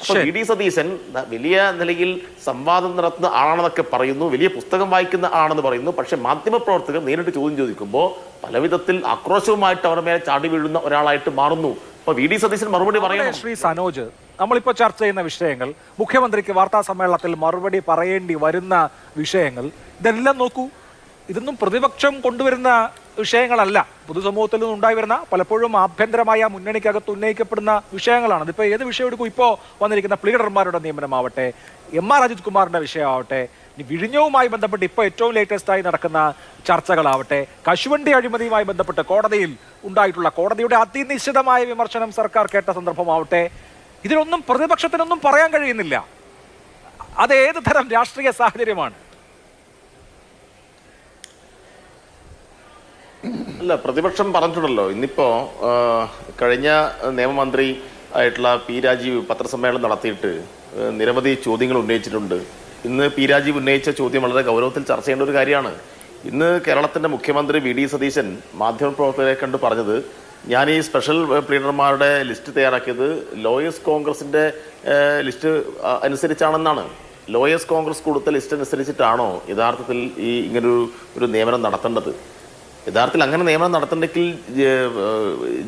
അപ്പൊ V D Satheesan വലിയ നിലയിൽ സംവാദം നടത്തുന്ന ആളാണെന്നൊക്കെ പറയുന്നു, വലിയ പുസ്തകം വായിക്കുന്ന ആണെന്ന് പറയുന്നു. പക്ഷെ മാധ്യമപ്രവർത്തകർ നേരിട്ട് ചോദ്യം ചോദിക്കുമ്പോൾ പലവിധത്തിൽ ആക്രോശവുമായിട്ട് അവർ മേലെ ചാടി വീഴുന്ന ഒരാളായിട്ട് മാറുന്നു. അപ്പൊ വി ഡി സതീശൻ മറുപടി പറയുന്നു. ശ്രീ സനോജ്, നമ്മളിപ്പോൾ ചർച്ച ചെയ്യുന്ന വിഷയങ്ങൾ, മുഖ്യമന്ത്രിക്ക് വാർത്താ സമ്മേളനത്തിൽ മറുപടി പറയേണ്ടി വരുന്ന വിഷയങ്ങൾ, ഇതെല്ലാം നോക്കൂ, ഇതൊന്നും പ്രതിപക്ഷം കൊണ്ടുവരുന്ന വിഷയങ്ങളല്ല. പൊതുസമൂഹത്തിൽ നിന്ന് ഉണ്ടായി വരുന്ന പലപ്പോഴും ആഭ്യന്തരമായ മുന്നണിക്കകത്ത് ഉന്നയിക്കപ്പെടുന്ന വിഷയങ്ങളാണ്. ഇതിപ്പോൾ ഏത് വിഷയം എടുക്കും? ഇപ്പോൾ വന്നിരിക്കുന്ന പ്ലീഡർമാരുടെ നിയമനമാവട്ടെ, MR അജിത് കുമാറിന്റെ വിഷയമാവട്ടെ, വിഴിഞ്ഞവുമായി ബന്ധപ്പെട്ട് ഇപ്പോൾ ഏറ്റവും ലേറ്റസ്റ്റായി നടക്കുന്ന ചർച്ചകളാവട്ടെ, കശുവണ്ടി അഴിമതിയുമായി ബന്ധപ്പെട്ട് കോടതിയിൽ ഉണ്ടായിട്ടുള്ള കോടതിയുടെ അതിനിശ്ചിതമായ വിമർശനം സർക്കാർ കേട്ട സന്ദർഭമാവട്ടെ, ഇതിലൊന്നും പ്രതിപക്ഷത്തിനൊന്നും പറയാൻ കഴിയുന്നില്ല. അത് ഏത് തരം രാഷ്ട്രീയ സാഹചര്യമാണ്? അല്ല, പ്രതിപക്ഷം പറഞ്ഞിട്ടുണ്ടല്ലോ. ഇന്നിപ്പോ കഴിഞ്ഞ നിയമമന്ത്രി ആയിട്ടുള്ള പി രാജീവ് പത്രസമ്മേളനം നടത്തിയിട്ട് നിരവധി ചോദ്യങ്ങൾ ഉന്നയിച്ചിട്ടുണ്ട്. ഇന്ന് പി രാജീവ് ഉന്നയിച്ച ചോദ്യം വളരെ ഗൗരവത്തിൽ ചർച്ച ചെയ്യേണ്ട ഒരു കാര്യമാണ്. ഇന്ന് കേരളത്തിന്റെ മുഖ്യമന്ത്രി വി ഡി സതീശൻ മാധ്യമപ്രവർത്തകരെ കണ്ട് പറഞ്ഞത്, ഞാൻ ഈ സ്പെഷ്യൽ പ്ലീഡർമാരുടെ ലിസ്റ്റ് തയ്യാറാക്കിയത് ലോയേഴ്സ് കോൺഗ്രസിന്റെ ലിസ്റ്റ് അനുസരിച്ചാണെന്നാണ്. ലോയേഴ്സ് കോൺഗ്രസ് കൊടുത്ത ലിസ്റ്റ് അനുസരിച്ചിട്ടാണോ യഥാർത്ഥത്തിൽ ഈ ഇങ്ങനൊരു നിയമനം നടത്തേണ്ടത്? യഥാർത്ഥത്തിൽ അങ്ങനെ നിയമനം നടത്തണമെങ്കിൽ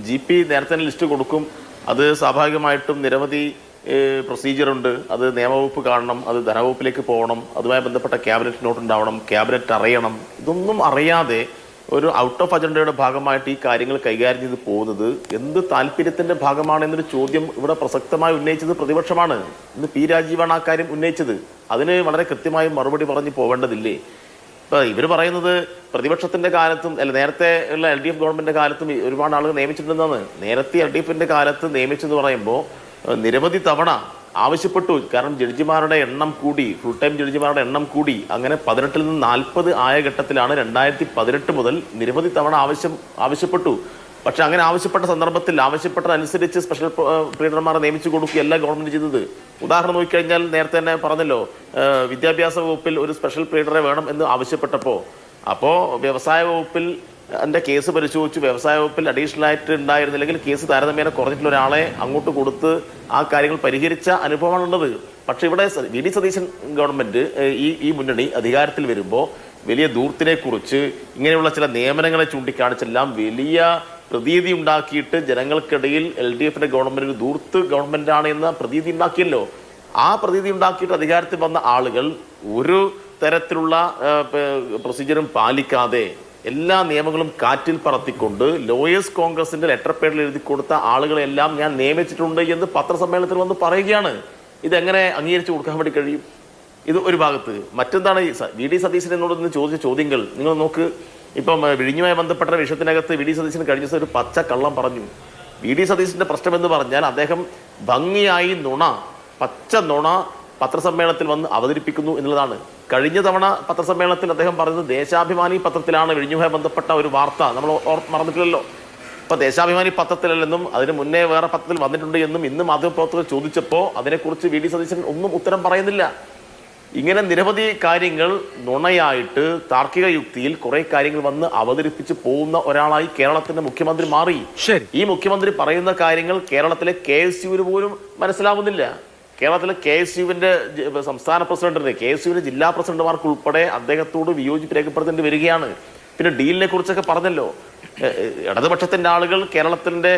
GP നേരത്തെ ലിസ്റ്റ് കൊടുക്കും. അത് സ്വാഭാവികമായിട്ടും നിരവധി പ്രൊസീജിയറുണ്ട്. അത് നിയമവകുപ്പ് കാണണം, അത് ധനവകുപ്പിലേക്ക് പോകണം, അതുമായി ബന്ധപ്പെട്ട ക്യാബിനറ്റ് നോട്ട് ഉണ്ടാവണം, ക്യാബിനറ്റ് അറിയണം. ഇതൊന്നും അറിയാതെ ഒരു ഔട്ട് ഓഫ് അജണ്ടയുടെ ഭാഗമായിട്ട് ഈ കാര്യങ്ങൾ കൈകാര്യം ചെയ്ത് പോകുന്നത് എന്ത് താല്പര്യത്തിന്റെ ഭാഗമാണെന്നൊരു ചോദ്യം ഇവിടെ പ്രസക്തമായി ഉന്നയിച്ചത് പ്രതിപക്ഷമാണ്. ഇന്ന് പി രാജീവാണ് ആ കാര്യം ഉന്നയിച്ചത്. അതിന് വളരെ കൃത്യമായി മറുപടി പറഞ്ഞു പോവേണ്ടതില്ലേ? ഇപ്പൊ ഇവർ പറയുന്നത് പ്രതിപക്ഷത്തിന്റെ കാലത്തും അല്ല, നേരത്തെ ഉള്ള LDF ഗവൺമെന്റിന്റെ കാലത്തും ഒരുപാട് ആളുകൾ നിയമിച്ചിട്ടുണ്ടെന്നാണ്. നേരത്തെ LDFന്റെ കാലത്ത് നിയമിച്ചെന്ന് പറയുമ്പോൾ നിരവധി തവണ ആവശ്യപ്പെട്ടു. കാരണം ജഡ്ജിമാരുടെ എണ്ണം കൂടി, ഫുൾ ടൈം ജഡ്ജിമാരുടെ എണ്ണം കൂടി. അങ്ങനെ 18 നിന്ന് 40 ആയ ഘട്ടത്തിലാണ് 2018 മുതൽ നിരവധി തവണ ആവശ്യപ്പെട്ടു. പക്ഷെ അങ്ങനെ ആവശ്യപ്പെട്ട സന്ദർഭത്തിൽ ആവശ്യപ്പെട്ടതനുസരിച്ച് സ്പെഷ്യൽ പ്ലീഡർമാരെ നിയമിച്ചു കൊടുക്കുകയല്ല ഗവൺമെന്റ് ചെയ്തത്. ഉദാഹരണം നോക്കിക്കഴിഞ്ഞാൽ നേരത്തെ തന്നെ പറഞ്ഞല്ലോ, വിദ്യാഭ്യാസ വകുപ്പിൽ ഒരു സ്പെഷ്യൽ പ്ലീഡറെ വേണം എന്ന് ആവശ്യപ്പെട്ടപ്പോൾ വ്യവസായ വകുപ്പിൽ എൻ്റെ കേസ് പരിശോധിച്ചു. വ്യവസായ വകുപ്പിൽ അഡീഷണൽ ആയിട്ട് ഉണ്ടായിരുന്നില്ലെങ്കിൽ കേസ് താരതമ്യേന കുറഞ്ഞിട്ടുള്ള ഒരാളെ അങ്ങോട്ട് കൊടുത്ത് ആ കാര്യങ്ങൾ പരിഹരിച്ച അനുഭവമാണുള്ളത്. പക്ഷെ ഇവിടെ വി ഡി സതീശൻ ഗവൺമെന്റ് ഈ മുന്നണി അധികാരത്തിൽ വരുമ്പോൾ വലിയ ദൂർത്തിനെ കുറിച്ച് ഇങ്ങനെയുള്ള ചില നിയമനങ്ങളെ ചൂണ്ടിക്കാണിച്ചെല്ലാം വലിയ പ്രതീതി ഉണ്ടാക്കിയിട്ട് ജനങ്ങൾക്കിടയിൽ LDFന്റെ ഗവൺമെന്റ് ഒരു ദൂർത്ത് ഗവൺമെന്റാണ് എന്ന പ്രതീതി ഉണ്ടാക്കിയല്ലോ. ആ പ്രതീതി ഉണ്ടാക്കിയിട്ട് അധികാരത്തിൽ വന്ന ആളുകൾ ഒരു തരത്തിലുള്ള പ്രൊസീജിയറും പാലിക്കാതെ എല്ലാ നിയമങ്ങളും കാറ്റിൽ പറത്തിക്കൊണ്ട് ലോയേഴ്സ് കോൺഗ്രസിന്റെ ലെറ്റർ പേഡിൽ എഴുതി കൊടുത്ത ആളുകളെല്ലാം ഞാൻ നിയമിച്ചിട്ടുണ്ട് എന്ന് പത്രസമ്മേളനത്തിൽ വന്ന് പറയുകയാണ്. ഇതെങ്ങനെ അംഗീകരിച്ചു കൊടുക്കാൻ വേണ്ടി കഴിയും? ഇത് ഒരു ഭാഗത്ത്. മറ്റെന്താണ് വി ഡി സതീശൻ എന്നോടൊന്ന് ചോദിച്ച ചോദ്യങ്ങൾ നിങ്ങൾ നോക്ക്. ഇപ്പം വിഴിഞ്ഞുമായി ബന്ധപ്പെട്ട വിഷയത്തിനകത്ത് വി ഡി സതീശൻ കഴിഞ്ഞ ദിവസം ഒരു പച്ച കള്ളം പറഞ്ഞു. വി ഡി സതീശന്റെ പ്രശ്നം എന്ന് പറഞ്ഞാൽ അദ്ദേഹം ഭംഗിയായി പച്ച നുണ പത്രസമ്മേളനത്തിൽ വന്ന് അവതരിപ്പിക്കുന്നു എന്നുള്ളതാണ്. കഴിഞ്ഞ തവണ പത്രസമ്മേളനത്തിൽ അദ്ദേഹം പറഞ്ഞത് ദേശാഭിമാനി പത്രത്തിലാണ് വിഴിഞ്ഞുമായി ബന്ധപ്പെട്ട ഒരു വാർത്ത, നമ്മൾ മറന്നിട്ടില്ലല്ലോ. ഇപ്പൊ ദേശാഭിമാനി പത്രത്തിലല്ലെന്നും അതിന് മുന്നേ വേറെ പത്രത്തിൽ വന്നിട്ടുണ്ട് എന്നും ഇന്ന് മാധ്യമപ്രവർത്തകർ ചോദിച്ചപ്പോൾ അതിനെക്കുറിച്ച് വി ഡി സതീശൻ ഒന്നും ഉത്തരം പറയുന്നില്ല. ഇങ്ങനെ നിരവധി കാര്യങ്ങൾ നുണയായിട്ട് താർക്കിക യുക്തിയിൽ കുറെ കാര്യങ്ങൾ വന്ന് അവതരിപ്പിച്ച് പോകുന്ന ഒരാളായി കേരളത്തിന്റെ മുഖ്യമന്ത്രി മാറി. ഈ മുഖ്യമന്ത്രി പറയുന്ന കാര്യങ്ങൾ കേരളത്തിലെ KSUവിന് പോലും മനസ്സിലാവുന്നില്ല. കേരളത്തിലെ KSUവിന്റെ സംസ്ഥാന പ്രസിഡന്റിന്, KSUവിന്റെ ജില്ലാ പ്രസിഡന്റുമാർക്ക് ഉൾപ്പെടെ അദ്ദേഹത്തോട് വിയോജിപ്പ് രേഖപ്പെടുത്തേണ്ടി വരികയാണ്. പിന്നെ ഡീലിനെ കുറിച്ചൊക്കെ പറഞ്ഞല്ലോ. ഇടതുപക്ഷത്തിന്റെ ആളുകൾ കേരളത്തിന്റെ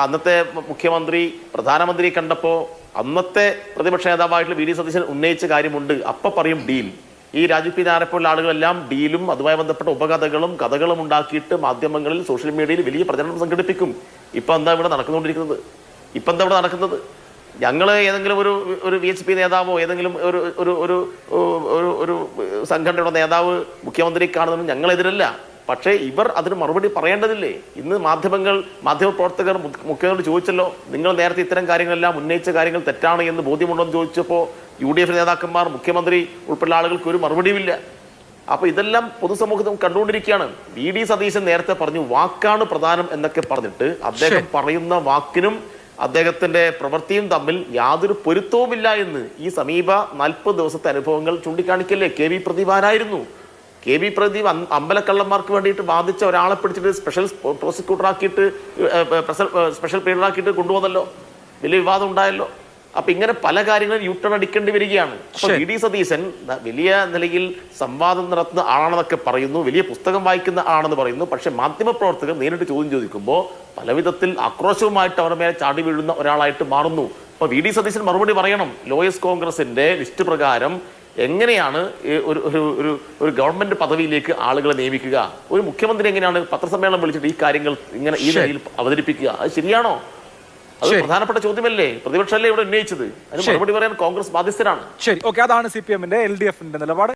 അന്നത്തെ മുഖ്യമന്ത്രി പ്രധാനമന്ത്രിയെ കണ്ടപ്പോൾ അന്നത്തെ പ്രതിപക്ഷ നേതാവായിട്ടുള്ള വി ഡി സതീശൻ ഉന്നയിച്ച കാര്യമുണ്ട്. അപ്പൊ പറയും ഡീൽ. ഈ രാജീവ് പി നായരെപ്പോലുള്ള ആളുകളെല്ലാം ഡീലും അതുമായി ബന്ധപ്പെട്ട കഥകളും ഉണ്ടാക്കിയിട്ട് മാധ്യമങ്ങളിൽ സോഷ്യൽ മീഡിയയിൽ വലിയ പ്രചരണം സംഘടിപ്പിക്കും. ഇപ്പൊ എന്താ ഇവിടെ നടക്കുന്നത്? ഞങ്ങള് ഏതെങ്കിലും ഒരു VHP നേതാവോ ഏതെങ്കിലും ഒരു സംഘടനയുടെ നേതാവ് മുഖ്യമന്ത്രി കാണുന്നതിന് ഞങ്ങളെതിരല്ല. പക്ഷേ ഇവർ അതിന് മറുപടി പറയേണ്ടതില്ലേ? ഇന്ന് മാധ്യമപ്രവർത്തകർ മുഖ്യമന്ത്രി ചോദിച്ചല്ലോ, നിങ്ങൾ നേരത്തെ ഇത്തരം കാര്യങ്ങളെല്ലാം ഉന്നയിച്ച കാര്യങ്ങൾ തെറ്റാണ് എന്ന് ബോധ്യമുണ്ടോ എന്ന് ചോദിച്ചപ്പോൾ UDF നേതാക്കന്മാർ, മുഖ്യമന്ത്രി ഉൾപ്പെടെ ആളുകൾക്ക് ഒരു മറുപടിയുമില്ല. അപ്പൊ ഇതെല്ലാം പൊതുസമൂഹത്തിൽ കണ്ടുകൊണ്ടിരിക്കുകയാണ്. വി ഡി സതീശൻ നേരത്തെ പറഞ്ഞു വാക്കാണ് പ്രധാനം എന്നൊക്കെ പറഞ്ഞിട്ട് അദ്ദേഹം പറയുന്ന വാക്കിനും അദ്ദേഹത്തിന്റെ പ്രവൃത്തിയും തമ്മിൽ യാതൊരു പൊരുത്തവുമില്ല എന്ന് ഈ സമീപ 40 ദിവസത്തെ അനുഭവങ്ങൾ ചൂണ്ടിക്കാണിക്കല്ലേ. KV പ്രദീപ് ആരായിരുന്നു? KV പ്രദീപ് അമ്പലക്കള്ളന്മാർക്ക് വേണ്ടിയിട്ട് ബാധിച്ച ഒരാളെ പിടിച്ചിട്ട് സ്പെഷ്യൽ പ്രോസിക്യൂട്ടറാക്കിയിട്ട് സ്പെഷ്യൽ പ്ലീഡറാക്കിയിട്ട് കൊണ്ടുവന്നല്ലോ. വലിയ വിവാദം ഉണ്ടായല്ലോ. അപ്പൊ ഇങ്ങനെ പല കാര്യങ്ങളും യൂട്ടേൺ അടിക്കേണ്ടി വരികയാണ്. അപ്പൊ ശരി. വി ഡി സതീശൻ വലിയ നിലയിൽ സംവാദം നടത്തുന്ന ആളാണെന്നൊക്കെ പറയുന്നു, വലിയ പുസ്തകം വായിക്കുന്ന ആണെന്ന് പറയുന്നു. പക്ഷെ മാധ്യമപ്രവർത്തകർ നേരിട്ട് ചോദ്യം ചോദിക്കുമ്പോൾ പലവിധത്തിൽ ആക്രോശവുമായിട്ട് അവരുടെ മേലെ ചാടി വീഴുന്ന ഒരാളായിട്ട് മാറുന്നു. അപ്പൊ വി ഡി സതീശൻ മറുപടി പറയണം. ലോയേഴ്സ് കോൺഗ്രസിന്റെ ലിസ്റ്റ് പ്രകാരം എങ്ങനെയാണ് ഒരു ഗവൺമെന്റ് പദവിയിലേക്ക് ആളുകളെ നിയമിക്കുക? ഒരു മുഖ്യമന്ത്രി എങ്ങനെയാണ് പത്രസമ്മേളനം വിളിച്ചിട്ട് ഈ കാര്യങ്ങൾ ഇങ്ങനെ ഈ നിലയിൽ അവതരിപ്പിക്കുക? അത് ശരിയാണോ? അത് പ്രധാനപ്പെട്ട ചോദ്യമല്ലേ? പ്രതിപക്ഷമല്ലേ ഇവിടെ ഉന്നയിച്ചത്? അതിന് മറുപടി പറയാൻ കോൺഗ്രസ് ബാധ്യസ്ഥരാണ്. ശരി, ഓക്കെ, അതാണ് CPM-ന്റെ LDF-ന്റെ നിലപാട്.